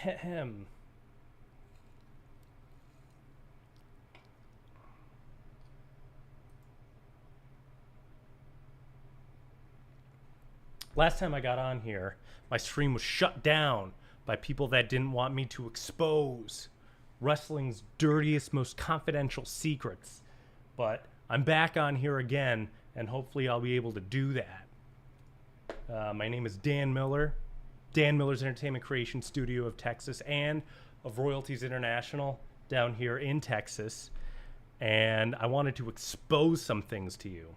Ahem. Last time I got on here, my stream was shut down by people that didn't want me to expose wrestling's dirtiest, most confidential secrets. But I'm back on here again, and hopefully I'll be able to do that. My name is Dan Miller, Dan Miller's Entertainment Creation Studio of Texas and of Royalties International down here in Texas. And I wanted to expose some things to you.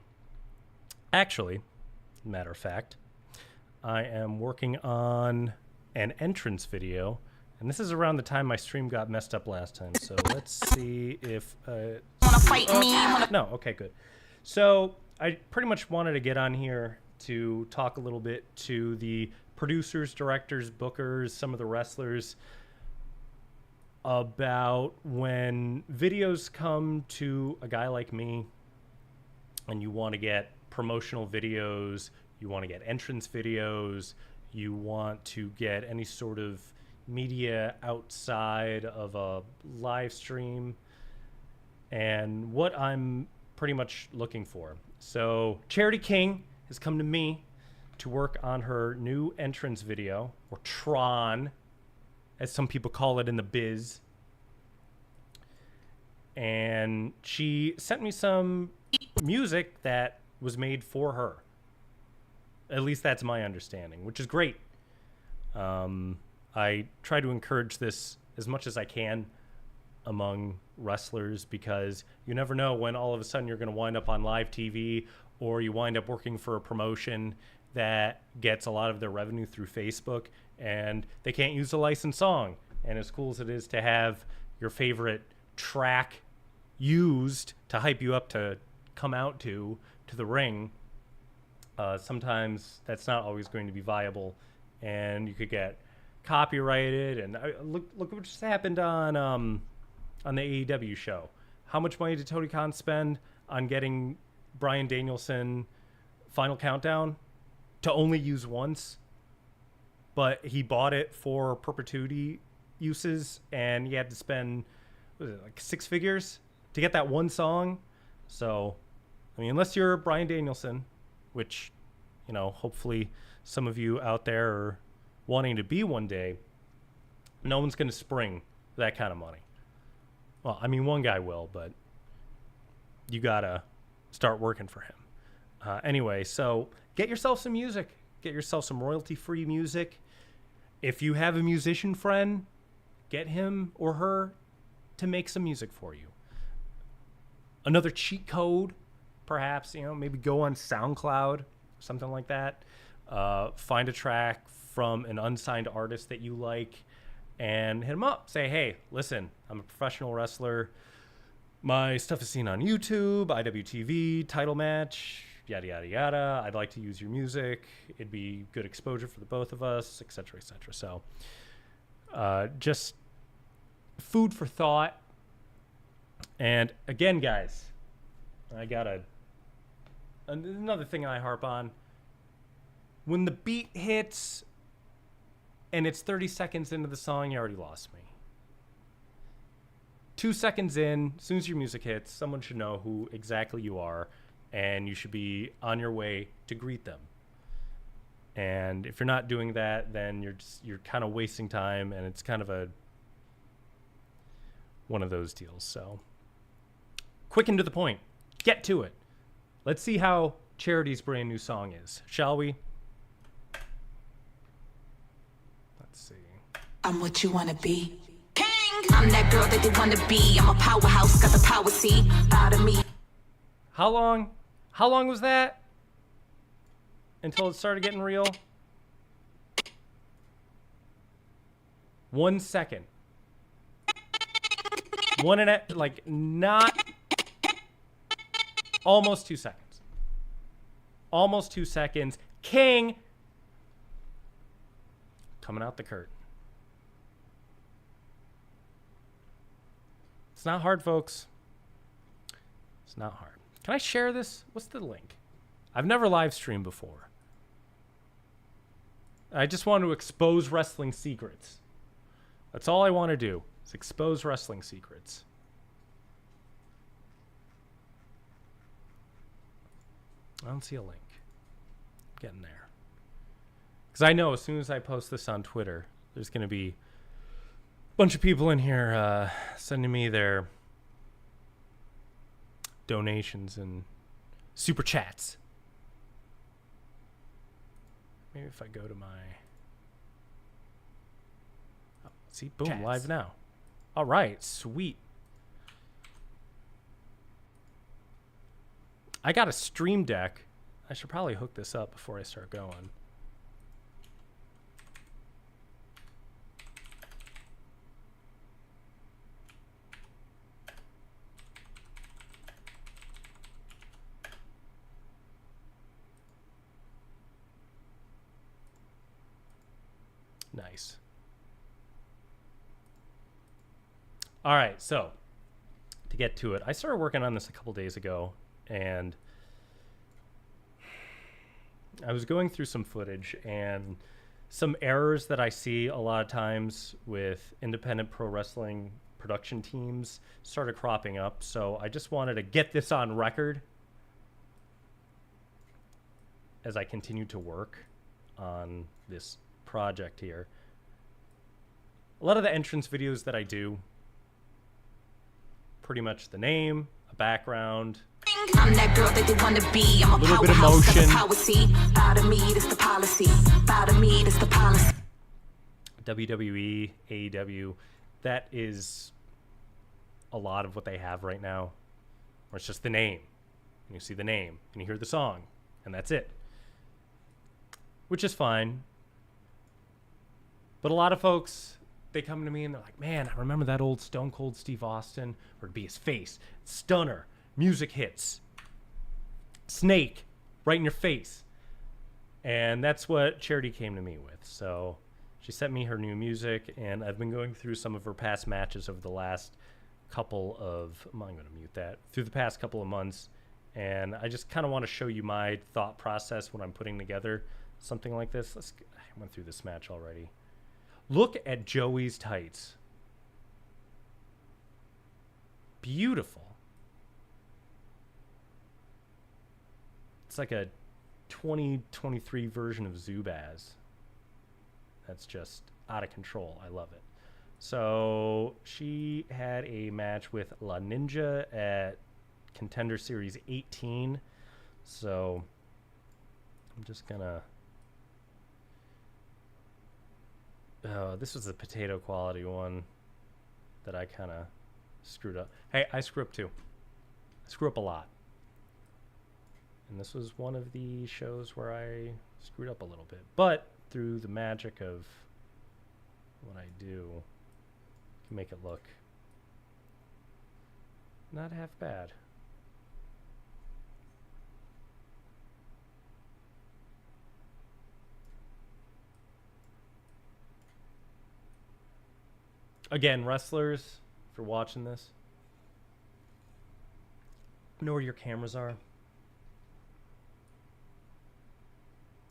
Actually, matter of fact, I am working on an entrance video, and this is around the time my stream got messed up last time. So let's see if Wanna fight me? no, okay, good. So I pretty much wanted to get on here to talk a little bit to the producers, directors, bookers, some of the wrestlers about when videos come to a guy like me and you want to get promotional videos, you want to get entrance videos, you want to get any sort of media outside of a live stream, and what I'm pretty much looking for. So Charity King has come to me to work on her new entrance video, or Tron, as some people call it in the biz. And she sent me some music that was made for her. At least that's my understanding, which is great. I try to encourage this as much as I can among wrestlers, because you never know when all of a sudden you're going to wind up on live TV, or you wind up working for a promotion that gets a lot of their revenue through Facebook, and they can't use a licensed song. And as cool as it is to have your favorite track used to hype you up to come out to the ring, sometimes that's not always going to be viable, and you could get copyrighted. And look what just happened on the AEW show. How much money did Tony Khan spend on getting Bryan Danielson Final Countdown to only use once? But he bought it for perpetuity uses, and he had to spend, what was it, like 6 figures to get that one song. So, I mean, unless you're Bryan Danielson, which, you know, hopefully some of you out there are wanting to be one day, no one's going to spring that kind of money. Well, I mean, one guy will, but you got to start working for him. Anyway, so get yourself some music. Get yourself some royalty-free music. If you have a musician friend, get him or her to make some music for you. Another cheat code, perhaps, you know, maybe go on SoundCloud, something like that. Find a track from an unsigned artist that you like and hit them up. Say, hey, listen, I'm a professional wrestler. My stuff is seen on YouTube, IWTV, Title Match, yada, yada, yada. I'd like to use your music. It'd be good exposure for the both of us, et cetera, et cetera. So just food for thought. And again, guys, I got another thing I harp on. When the beat hits and it's 30 seconds into the song, you already lost me. 2 seconds in, as soon as your music hits, someone should know who exactly you are, and you should be on your way to greet them. And if you're not doing that, then you're kind of wasting time, and it's kind of one of those deals. So quick and to the point. Get to it. Let's see how Charity's brand new song is, shall we? Let's see. I'm what you wanna be. King! I'm that girl that they wanna be. I'm a powerhouse, got the power, see, out of me. How long was that until it started getting real? 1 second. Almost 2 seconds. Almost 2 seconds. King coming out the curtain. It's not hard, folks. It's not hard. Can I share this? What's the link? I've never live streamed before. I just want to expose wrestling secrets. That's all I want to do, is expose wrestling secrets. I don't see a link. Getting there. Because I know as soon as I post this on Twitter, there's going to be a bunch of people in here sending me their donations and super chats. Maybe if I go to my... Oh, see, boom, chats. Live now. All right, sweet. I got a Stream Deck. I should probably hook this up before I start going. Nice. All right, so to get to it, I started working on this a couple days ago, and I was going through some footage, and some errors that I see a lot of times with independent pro wrestling production teams started cropping up. So I just wanted to get this on record as I continue to work on this project here. A lot of the entrance videos that I do, pretty much the name, a background, I'm that girl that they want to be. I'm a little bit of powerhouse, got the motion. power, see. Bow to me, that's the policy. Bow to me, that's the policy. WWE, AEW, that is a lot of what they have right now. Or it's just the name. And you see the name, and you hear the song, and that's it. Which is fine. But a lot of folks, they come to me and they're like, man, I remember that old Stone Cold Steve Austin, or it'd be his face, stunner, music hits, snake, right in your face. And that's what Charity came to me with. So she sent me her new music, and I've been going through some of her past matches over the last couple of, I'm going to mute that, through the past couple of months. And I just kind of want to show you my thought process when I'm putting together something like this. I went through this match already. Look at Joey's tights. Beautiful. It's like a 2023 version of Zubaz. That's just out of control. I love it. So she had a match with La Ninja at Contender Series 18. So I'm just gonna... this was the potato quality one that I kind of screwed up. Hey, I screw up too. I screw up a lot. And this was one of the shows where I screwed up a little bit. But through the magic of what I do, I can make it look not half bad. Again, wrestlers, if you're watching this, know where your cameras are.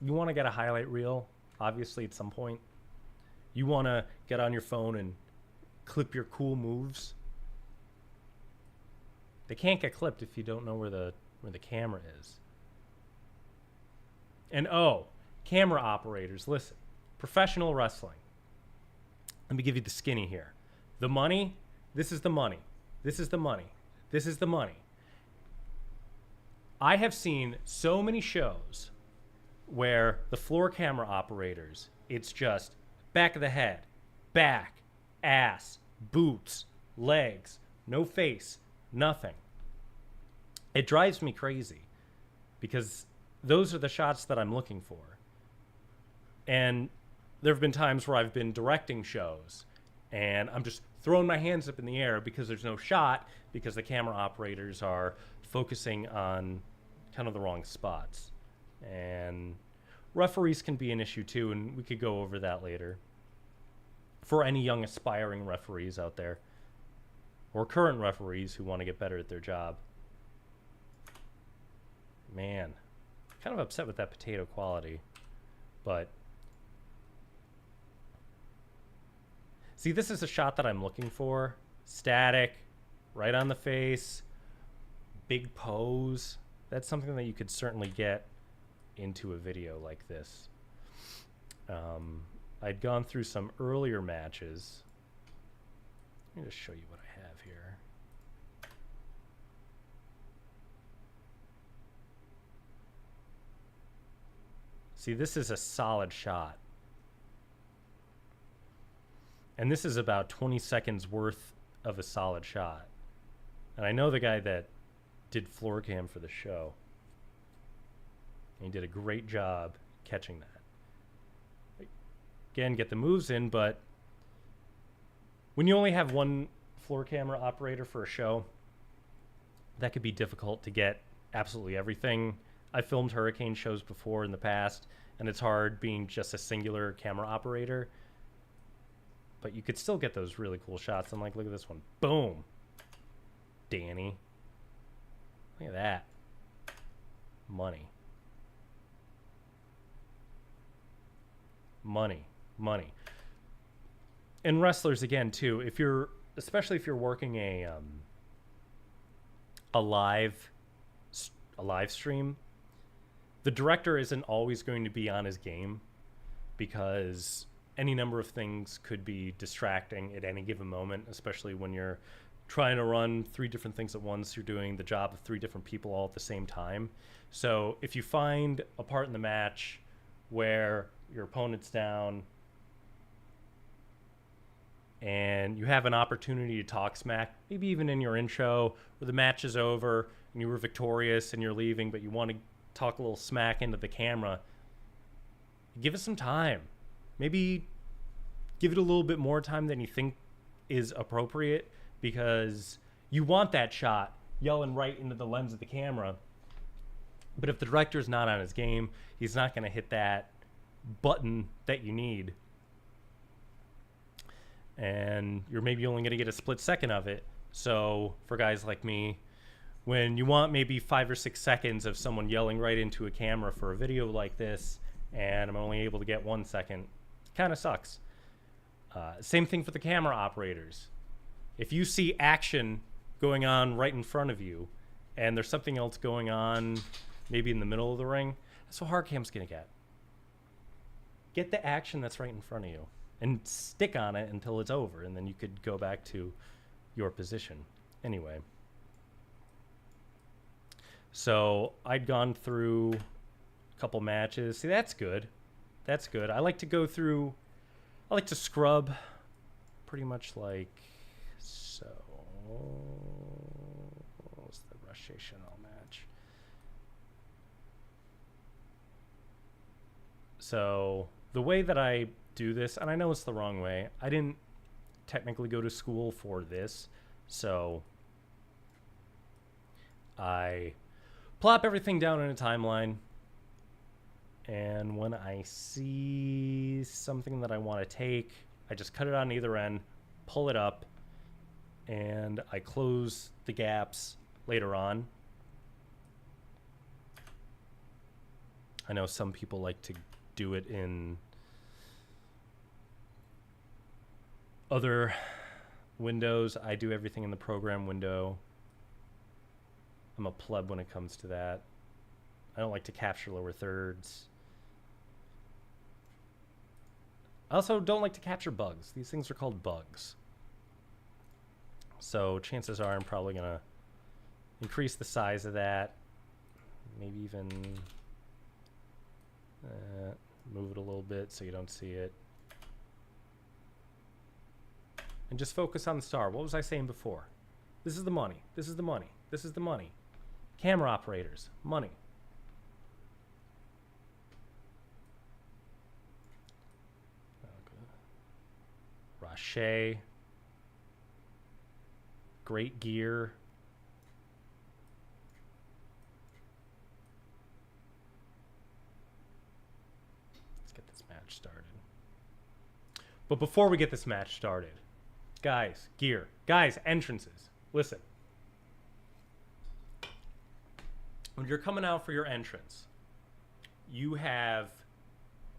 You want to get a highlight reel, obviously, at some point. You want to get on your phone and clip your cool moves. They can't get clipped if you don't know where the camera is. And oh, camera operators, listen. Professional wrestling. Let me give you the skinny here. The money, this is the money. This is the money. This is the money. I have seen so many shows where the floor camera operators, it's just back of the head, back, ass, boots, legs, no face, nothing. It drives me crazy because those are the shots that I'm looking for. And there have been times where I've been directing shows and I'm just throwing my hands up in the air because there's no shot, because the camera operators are focusing on kind of the wrong spots. And referees can be an issue too, and we could go over that later. For any young aspiring referees out there, or current referees who want to get better at their job. Man, kind of upset with that potato quality, but See, this is a shot that I'm looking for. Static, right on the face, big pose. That's something that you could certainly get into a video like this. I'd gone through some earlier matches. Let me just show you what I have here. See, this is a solid shot. And this is about 20 seconds worth of a solid shot. And I know the guy that did floor cam for the show. And he did a great job catching that. Again, get the moves in, but when you only have one floor camera operator for a show, that could be difficult to get absolutely everything. I filmed hurricane shows before in the past, and it's hard being just a singular camera operator. But you could still get those really cool shots. I'm like, look at this one. Boom. Danny. Look at that. Money. Money. Money. And wrestlers, again, too, if you're, especially if you're working a live stream, the director isn't always going to be on his game, because any number of things could be distracting at any given moment, especially when you're trying to run 3 different things at once. You're doing the job of 3 different people all at the same time. So if you find a part in the match where your opponent's down and you have an opportunity to talk smack, maybe even in your intro, where the match is over and you were victorious and you're leaving, but you want to talk a little smack into the camera, give it some time. Maybe give it a little bit more time than you think is appropriate, because you want that shot yelling right into the lens of the camera. But if the director's not on his game, he's not going to hit that button that you need. And you're maybe only going to get a split second of it. So for guys like me, when you want maybe 5 or 6 seconds of someone yelling right into a camera for a video like this, and I'm only able to get 1 second, kind of sucks. Same thing for the camera operators. If you see action going on right in front of you and there's something else going on maybe in the middle of the ring, that's what hard cam's going to get. Get the action that's right in front of you and stick on it until it's over, and then you could go back to your position. Anyway, so I'd gone through a couple matches. See, that's good. That's good. I like to scrub pretty much like so. What was the Rush Chanel match? So the way that I do this, and I know it's the wrong way, I didn't technically go to school for this, so I plop everything down in a timeline. And when I see something that I want to take, I just cut it on either end, pull it up, and I close the gaps later on. I know some people like to do it in other windows. I do everything in the program window. I'm a pleb when it comes to that. I don't like to capture lower thirds. I also don't like to capture bugs. These things are called bugs. So chances are I'm probably going to increase the size of that. Maybe even move it a little bit so you don't see it. And just focus on the star. What was I saying before? This is the money. This is the money. This is the money. Camera operators. Money. Rache, great gear. Let's get this match started. But before we get this match started, guys, gear. Guys, entrances. Listen. When you're coming out for your entrance, you have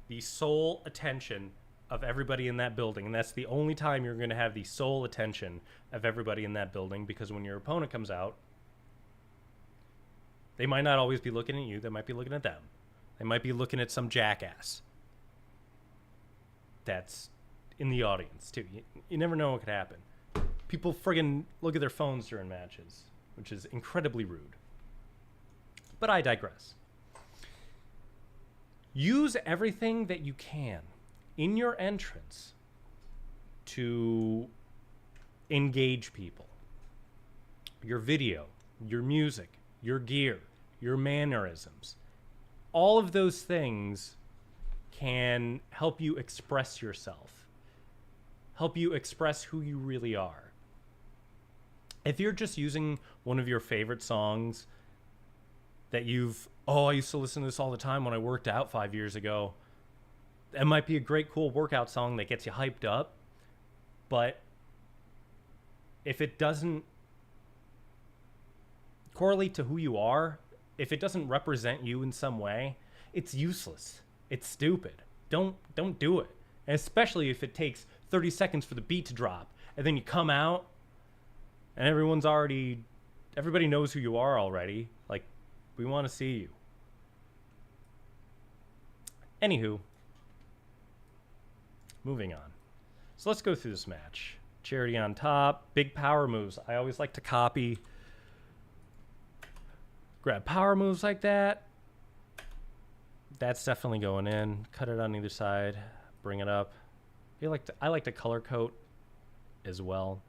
the sole attention of everybody in that building. And that's the only time you're going to have the sole attention of everybody in that building, because when your opponent comes out, they might not always be looking at you. They might be looking at them. They might be looking at some jackass that's in the audience, too. You never know what could happen. People friggin' look at their phones during matches, which is incredibly rude. But I digress. Use everything that you can in your entrance to engage people. Your video, your music, your gear, your mannerisms. All of those things can help you express yourself, help you express who you really are. If you're just using one of your favorite songs that I used to listen to this all the time when I worked out 5 years ago, it might be a great, cool workout song that gets you hyped up, but if it doesn't correlate to who you are, if it doesn't represent you in some way, it's useless. It's stupid. Don't do it. And especially if it takes 30 seconds for the beat to drop, and then you come out and everybody knows who you are already. Like, we want to see you. Anywho, moving on. So let's go through this match. Charity on top, big power moves. I always like to copy, grab power moves like that. That's definitely going in. Cut it on either side, bring it up. I like to color code as well.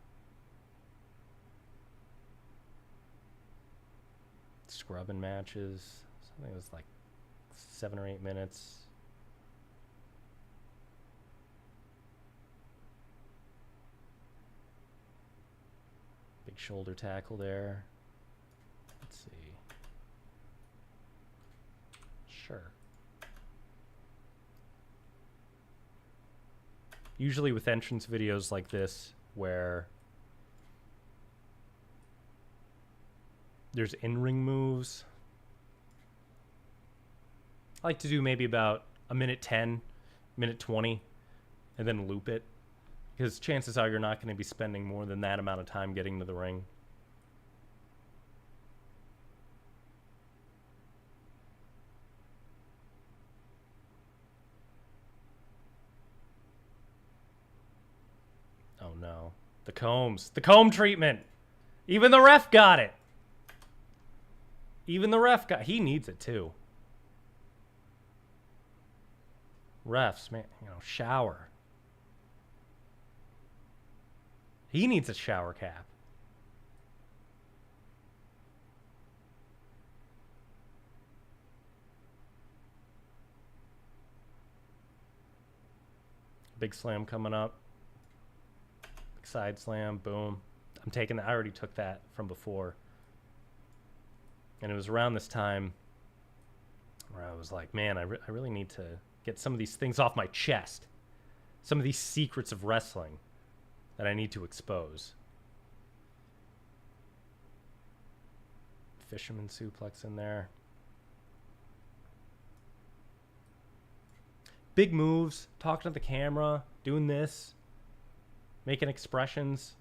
Scrubbing matches. Something that was like 7 or 8 minutes. Big shoulder tackle there. Let's see. Sure. Usually with entrance videos like this, where there's in-ring moves, I like to do maybe about a minute 10, minute 20, and then loop it. Because chances are you're not going to be spending more than that amount of time getting to the ring. Oh no. The combs. The comb treatment. Even the ref got it. He needs it too. Refs, man, shower. He needs a shower cap. Big slam coming up. Big side slam, boom. I'm taking that. I already took that from before. And it was around this time where I was like, man, I really need to get some of these things off my chest. Some of these secrets of wrestling that I need to expose. Fisherman suplex in there. Big moves, talking to the camera, doing this, making expressions.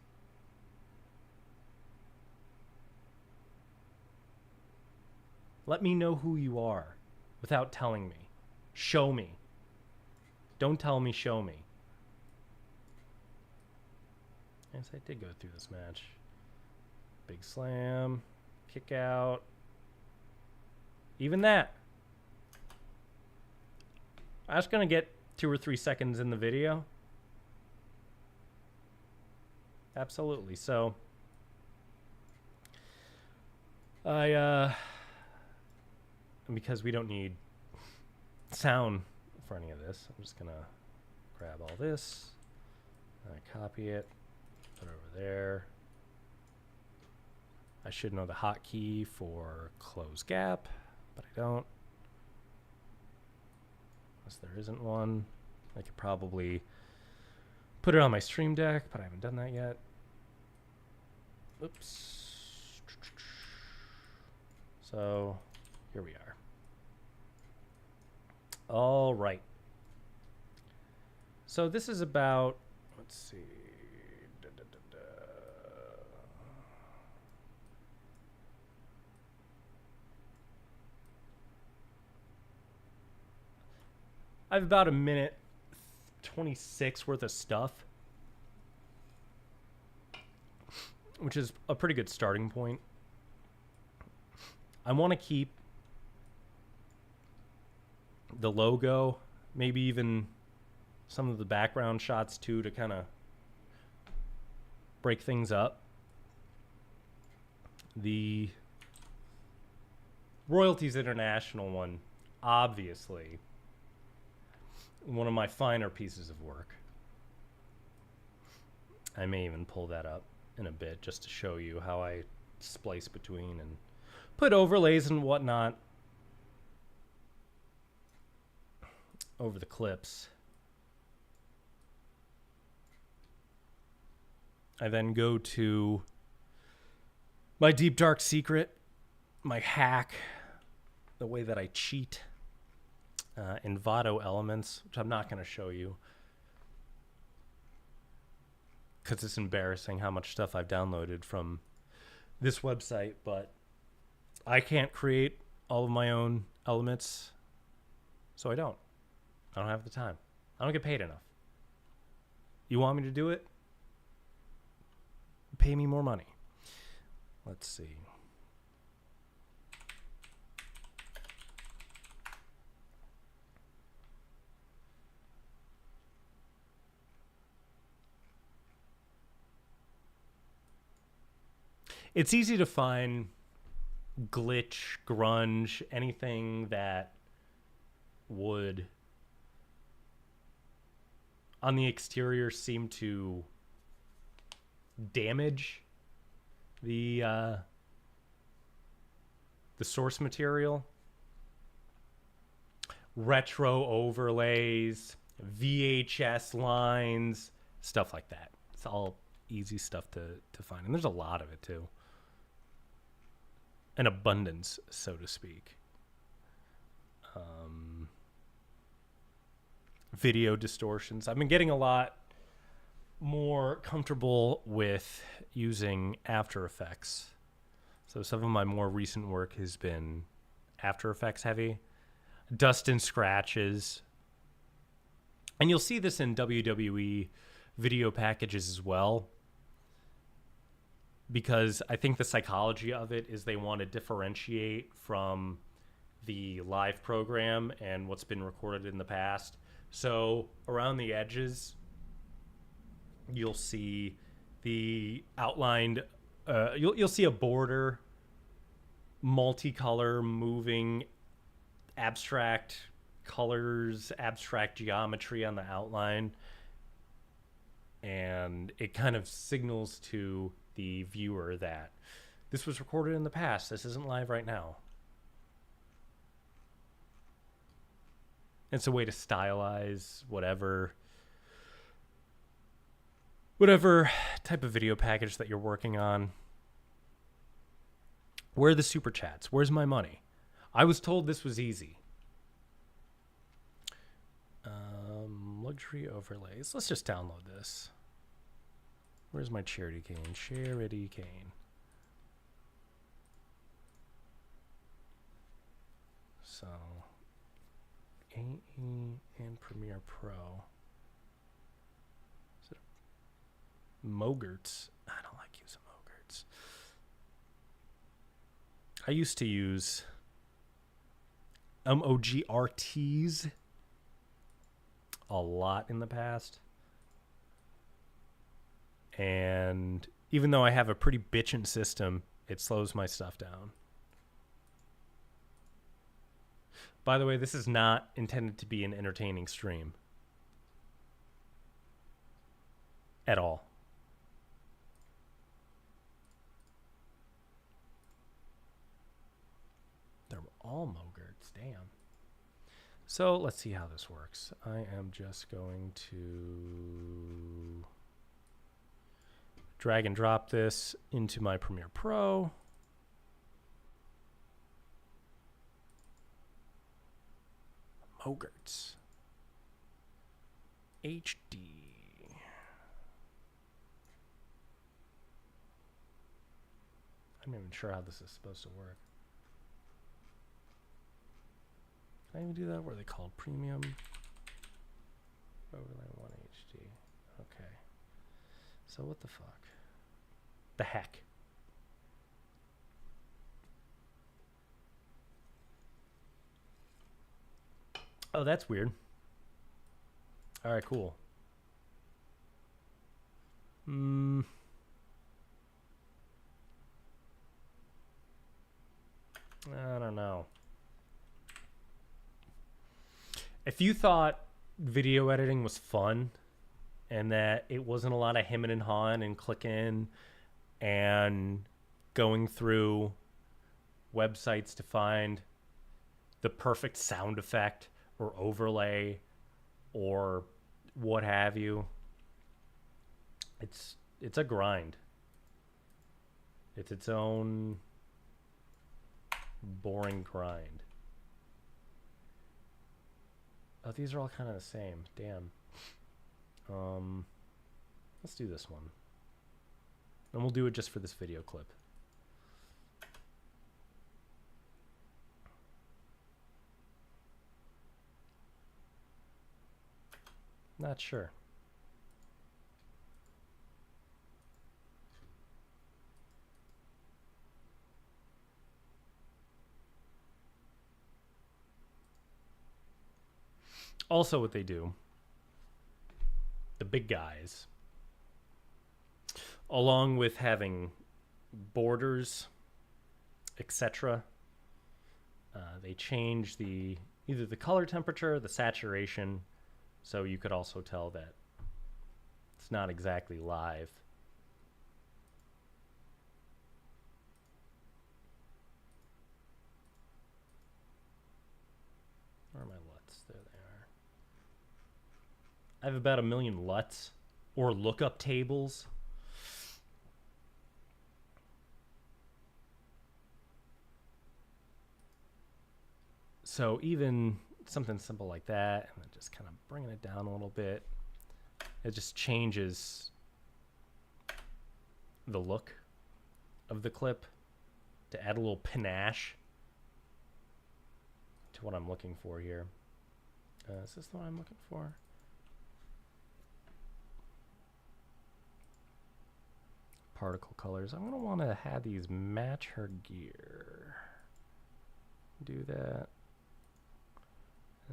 Let me know who you are without telling me. Show me. Don't tell me, show me. Yes, I did go through this match. Big slam, kick out. Even that. I was going to get 2 or 3 seconds in the video. Absolutely. So, because we don't need sound for any of this, I'm just going to grab all this, copy it, put it over there. I should know the hotkey for close gap, but I don't. Unless there isn't one. I could probably put it on my stream deck, but I haven't done that yet. Oops. So, here we are. All right. So this is about, let's see. Da, da, da, da. I have about a minute 26 worth of stuff, which is a pretty good starting point. I want to keep the logo, maybe even some of the background shots too, to kind of break things up. The Royalties International one, obviously one of my finer pieces of work. I may even pull that up in a bit just to show you how I splice between and put overlays and whatnot over the clips. I then go to my deep dark secret, my hack, the way that I cheat, Envato elements, which I'm not going to show you because it's embarrassing how much stuff I've downloaded from this website, but I can't create all of my own elements, so I don't have the time. I don't get paid enough. You want me to do it? Pay me more money. Let's see. It's easy to find glitch, grunge, anything that would on the exterior seem to damage the source material. Retro overlays, VHS lines, stuff like that. It's all easy stuff to find, and there's a lot of it too. An abundance, so to speak. Video distortions. I've been getting a lot more comfortable with using After Effects. So some of my more recent work has been After Effects heavy. Dust and scratches. And you'll see this in WWE video packages as well, because I think the psychology of it is they want to differentiate from the live program and what's been recorded in the past. So around the edges, you'll see the outlined, you'll see a border, multicolor, moving, abstract colors, abstract geometry on the outline. And it kind of signals to the viewer that this was recorded in the past. This isn't live right now. It's a way to stylize whatever type of video package that you're working on. Where are the super chats? Where's my money? I was told this was easy. Luxury overlays. Let's just download this. Where's my charity cane? Charity cane. So, AE and Premiere Pro. Is it Mogerts? I don't like using Mogerts. I used to use Mogerts a lot in the past. And even though I have a pretty bitchin' system, it slows my stuff down. By the way, this is not intended to be an entertaining stream. At all. They're all Mogerts, damn. So let's see how this works. I am just going to drag and drop this into my Premiere Pro. Mogerts. HD. I'm not even sure how this is supposed to work. Can I even do that? What are they called? Premium? Overlay 1 HD. Okay. So what the fuck? The heck? Oh, that's weird. All right, cool. I don't know. If you thought video editing was fun and that it wasn't a lot of hemming and hawing and clicking and going through websites to find the perfect sound effect or overlay or what have you, it's a grind. It's its own boring grind. Oh, these are all kind of the same. Damn. Let's do this one. And we'll do it just for this video clip. Not sure. Also, what they do, the big guys, along with having borders, etc., they change either the color temperature, the saturation, so you could also tell that it's not exactly live. Where are my LUTs? There they are. I have about 1 million LUTs or lookup tables. So even something simple like that, and then just kind of bringing it down a little bit, it just changes the look of the clip to add a little panache to what I'm looking for here. Is this the one I'm looking for? Particle colors. I'm going to want to have these match her gear. Do that.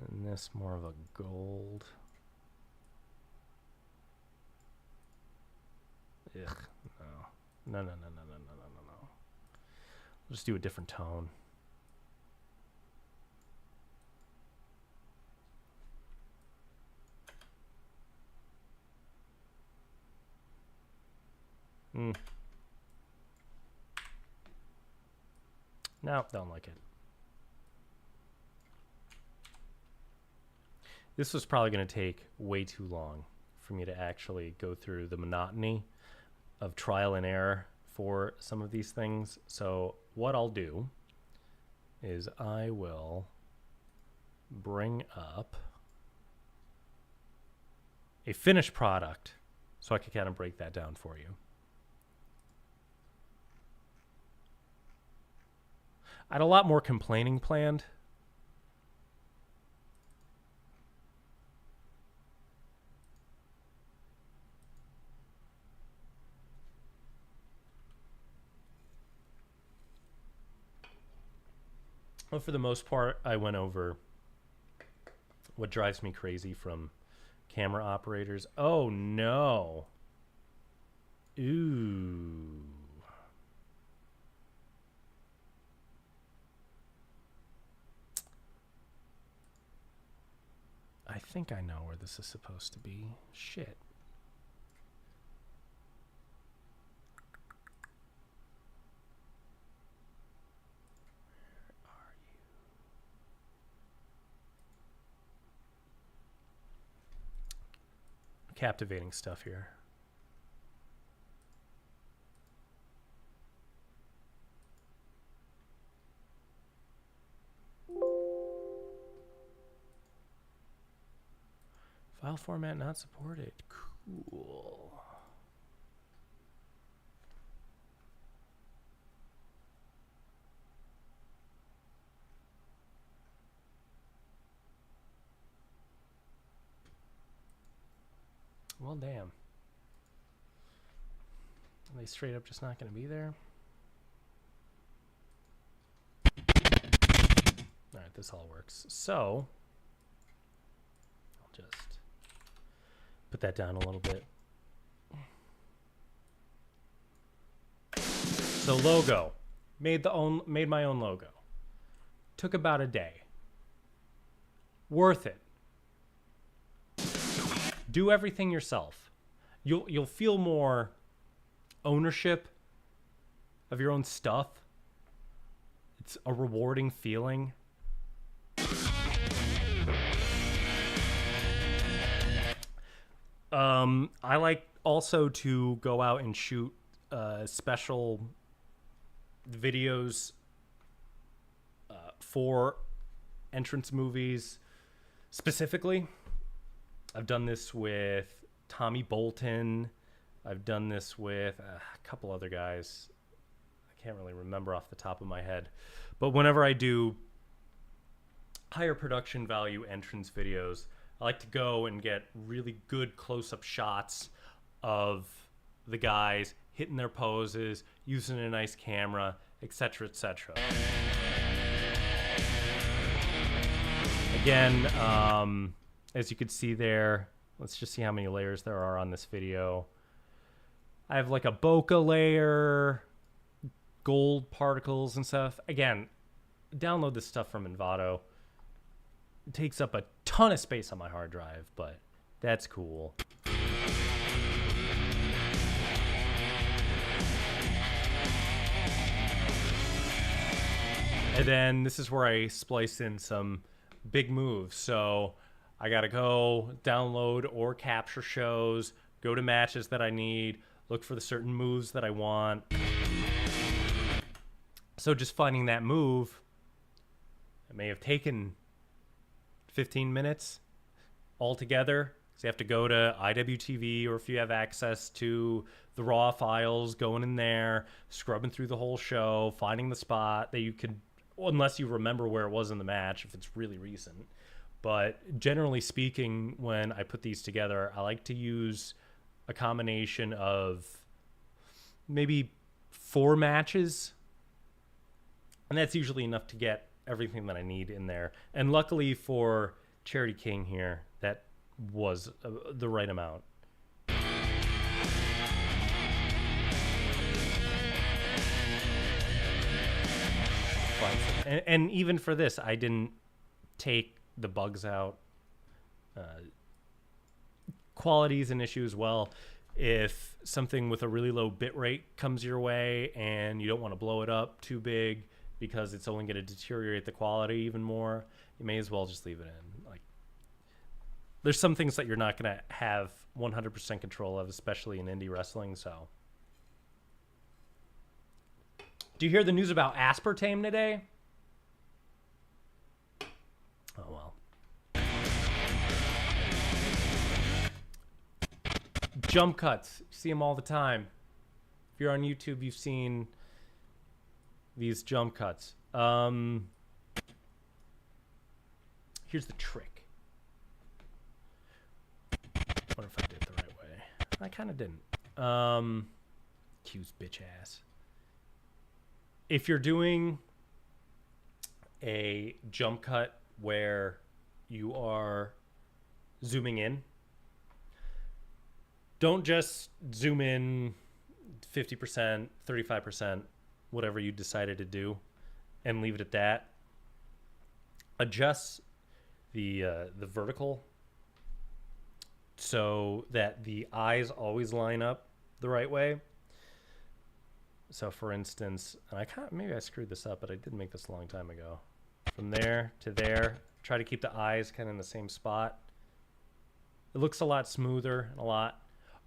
And this more of a gold. Ugh, no. No, no, no, no, no, no, no, no, no. We'll just do a different tone. No, don't like it. This was probably going to take way too long for me to actually go through the monotony of trial and error for some of these things. So what I'll do is I will bring up a finished product so I can kind of break that down for you. I had a lot more complaining planned. Well, for the most part, I went over what drives me crazy from camera operators. Oh, no. Ooh. I think I know where this is supposed to be. Shit. Where are you? Captivating stuff here. File format not supported. Cool. Well, damn. Are they straight up just not going to be there? All right, this all works. So, I'll just put that down a little bit. So, logo. Made my own logo. Took about a day. Worth it. Do everything yourself. You'll feel more ownership of your own stuff. It's a rewarding feeling. I like also to go out and shoot special videos for entrance movies specifically. I've done this with Tommy Bolton. I've done this with a couple other guys. I can't really remember off the top of my head. But whenever I do higher production value entrance videos, I like to go and get really good close-up shots of the guys hitting their poses, using a nice camera, etc., etc. Again, as you can see there, let's just see how many layers there are on this video. I have like a bokeh layer, gold particles and stuff. Again, download this stuff from Envato. It takes up a ton of space on my hard drive, but that's cool. And then this is where I splice in some big moves. So I gotta go download or capture shows, go to matches that I need, look for the certain moves that I want. So just finding that move, it may have taken 15 minutes altogether. So you have to go to IWTV, or if you have access to the raw files, going in there, scrubbing through the whole show, finding the spot that you could, unless you remember where it was in the match, if it's really recent. But generally speaking, when I put these together, I like to use a combination of maybe 4 matches. And that's usually enough to get everything that I need in there. And luckily for Charity King here, that was the right amount. And even for this, I didn't take the bugs out. Quality is an issue as well. If something with a really low bit rate comes your way and you don't want to blow it up too big because it's only going to deteriorate the quality even more, you may as well just leave it in. Like, there's some things that you're not going to have 100% control of, especially in indie wrestling. So, do you hear the news about aspartame today? Oh, well. Jump cuts. You see them all the time. If you're on YouTube, you've seen these jump cuts. Here's the trick. I wonder if I did it the right way. I kind of didn't. Q's bitch ass. If you're doing a jump cut where you are zooming in, don't just zoom in 50%, 35%, whatever you decided to do, and leave it at that. Adjust the vertical so that the eyes always line up the right way. So for instance, and maybe I screwed this up, but I did make this a long time ago. From there to there, try to keep the eyes kind of in the same spot. It looks a lot smoother and a lot.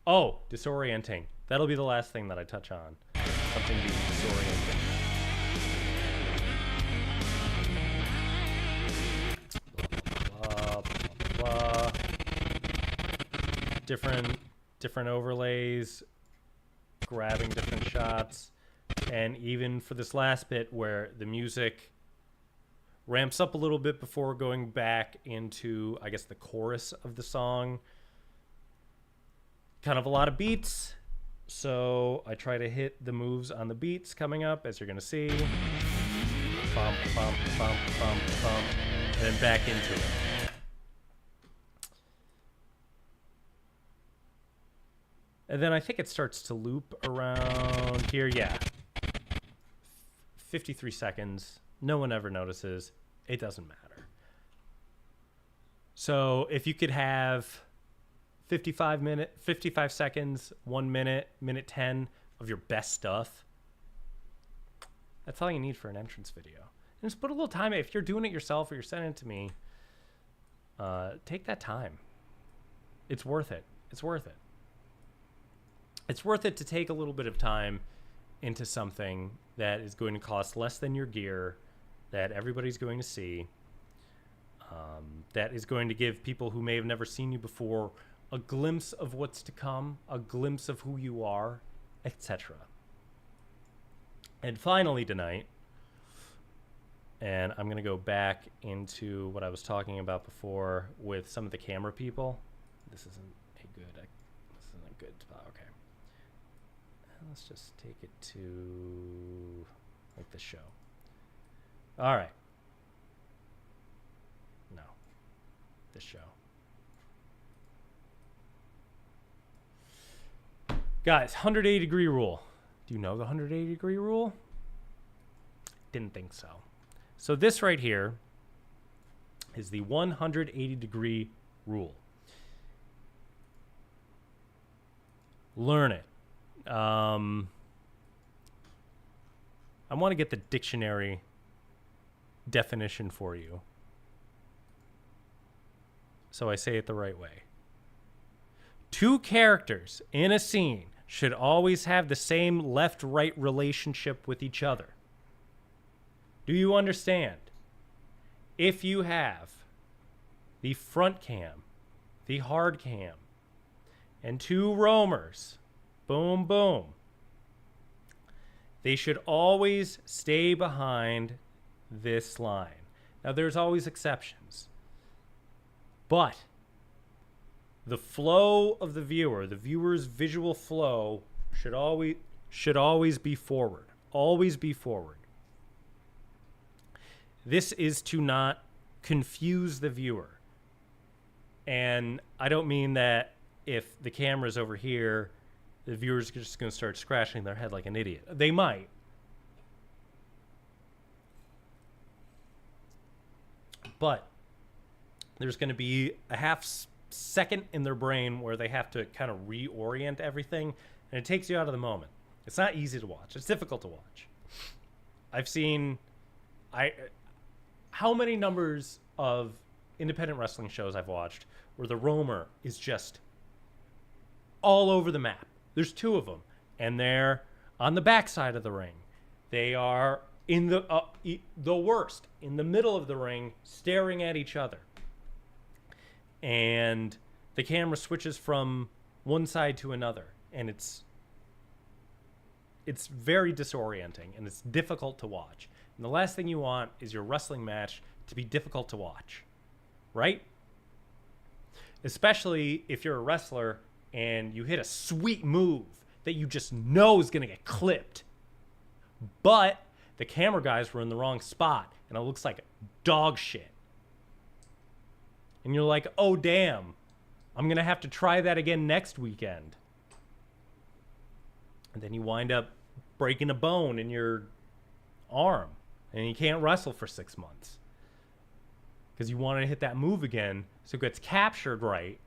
Oh, disorienting. That'll be the last thing that I touch on. Something being disorienting. Blah, blah, blah, blah. different overlays, grabbing different shots, and even for this last bit where the music ramps up a little bit before going back into, I guess, the chorus of the song. Kind of a lot of beats, so I try to hit the moves on the beats coming up, as you're going to see. Bump, bump, bump, bump, bump, and then back into it. And then I think it starts to loop around here. Yeah. 53 seconds. No one ever notices. It doesn't matter. So if you could have 55 seconds, 1 minute, minute 10 of your best stuff, that's all you need for an entrance video. And just put a little time. If you're doing it yourself or you're sending it to me, take that time. It's worth it. It's worth it. It's worth it to take a little bit of time into something that is going to cost less than your gear, that everybody's going to see, that is going to give people who may have never seen you before a glimpse of what's to come, a glimpse of who you are, etc. And finally tonight, and I'm going to go back into what I was talking about before with some of the camera people. This isn't a good spot. Okay. Let's just take it to like the show. All right. No. The show. Guys, 180-degree rule. Do you know the 180-degree rule? Didn't think so. So this right here is the 180-degree rule. Learn it. I want to get the dictionary definition for you, so I say it the right way. Two characters in a scene should always have the same left-right relationship with each other. Do you understand? If you have the front cam, the hard cam, and two roamers, boom, boom, they should always stay behind this line. Now, there's always exceptions, but the flow of the viewer, the viewer's visual flow, should always be forward. Always be forward. This is to not confuse the viewer. And I don't mean that if the camera's over here, the viewer's just going to start scratching their head like an idiot. They might. But there's going to be a half second in their brain where they have to kind of reorient everything, and it takes you out of the moment. It's not easy to watch. It's difficult to watch. I've seen how many numbers of independent wrestling shows I've watched where the roamer is just all over the map. There's two of them, and they're on the backside of the ring. They are in the worst, in the middle of the ring, staring at each other. And the camera switches from one side to another, and it's very disorienting, and it's difficult to watch. And the last thing you want is your wrestling match to be difficult to watch, right? Especially if you're a wrestler and you hit a sweet move that you just know is going to get clipped, but the camera guys were in the wrong spot, and it looks like dog shit. And you're like, oh, damn, I'm going to have to try that again next weekend. And then you wind up breaking a bone in your arm, and you can't wrestle for 6 months because you wanted to hit that move again, so it gets captured right,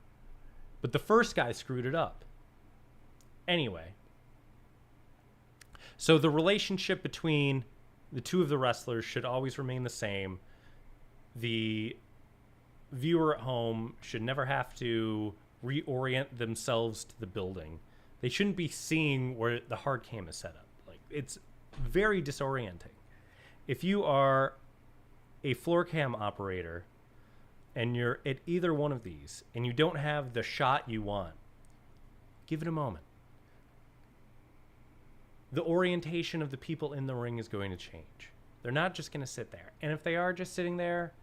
but the first guy screwed it up. Anyway, so the relationship between the two of the wrestlers should always remain the same. The viewer at home should never have to reorient themselves to the building. They shouldn't be seeing where the hard cam is set up. Like, it's very disorienting. If you are a floor cam operator and you're at either one of these and you don't have the shot you want, Give it a moment. The orientation of the people in the ring is going to change. They're not just going to sit there. And if they are just sitting there,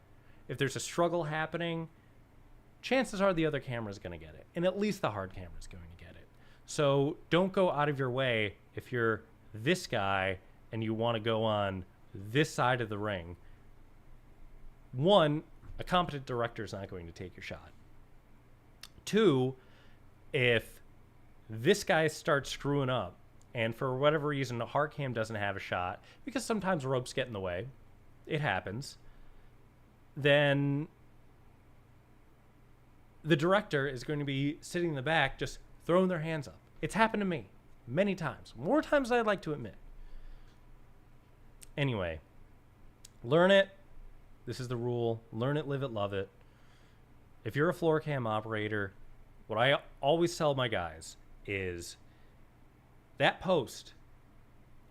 if there's a struggle happening, chances are the other camera is going to get it. And at least the hard camera is going to get it. So don't go out of your way if you're this guy and you want to go on this side of the ring. One, a competent director is not going to take your shot. Two, if this guy starts screwing up and for whatever reason the hard cam doesn't have a shot, because sometimes ropes get in the way, it happens, then the director is going to be sitting in the back just throwing their hands up. It's happened to me many times, more times than I'd like to admit. Anyway, learn it. This is the rule. Learn it, live it, love it. If you're a floor cam operator, what I always tell my guys is that post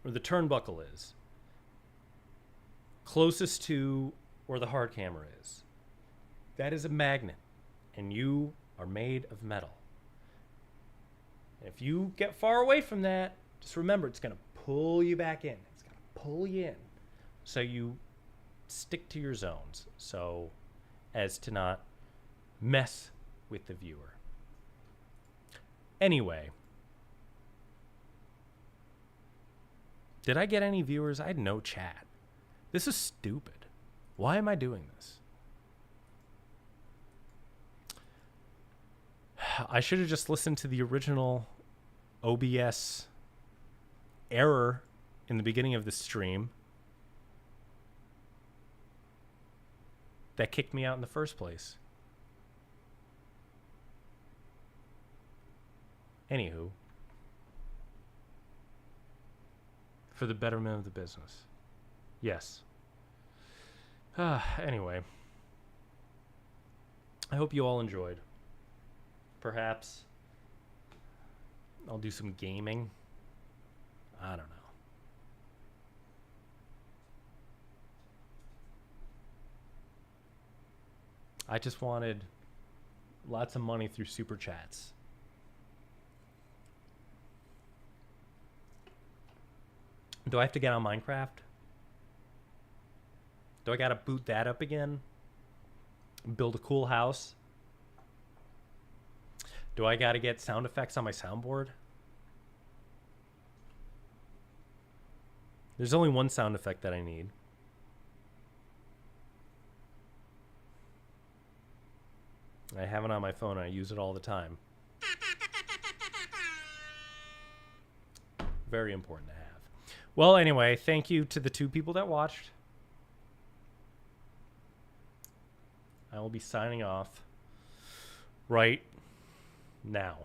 where the turnbuckle is closest to where the hard camera is, that is a magnet, and you are made of metal. And if you get far away from that, just remember it's going to pull you back in. It's going to pull you in. So you stick to your zones so as to not mess with the viewer. Anyway, did I get any viewers? I had no chat. This is stupid. Why am I doing this? I should have just listened to the original OBS error in the beginning of the stream that kicked me out in the first place. Anywho, for the betterment of the business. Yes. Anyway, I hope you all enjoyed. Perhaps I'll do some gaming. I don't know. I just wanted lots of money through super chats. Do I have to get on Minecraft? Do I gotta boot that up again? Build a cool house? Do I gotta get sound effects on my soundboard? There's only one sound effect that I need. I have it on my phone and I use it all the time. Very important to have. Well, anyway, thank you to the 2 people that watched. I will be signing off right now.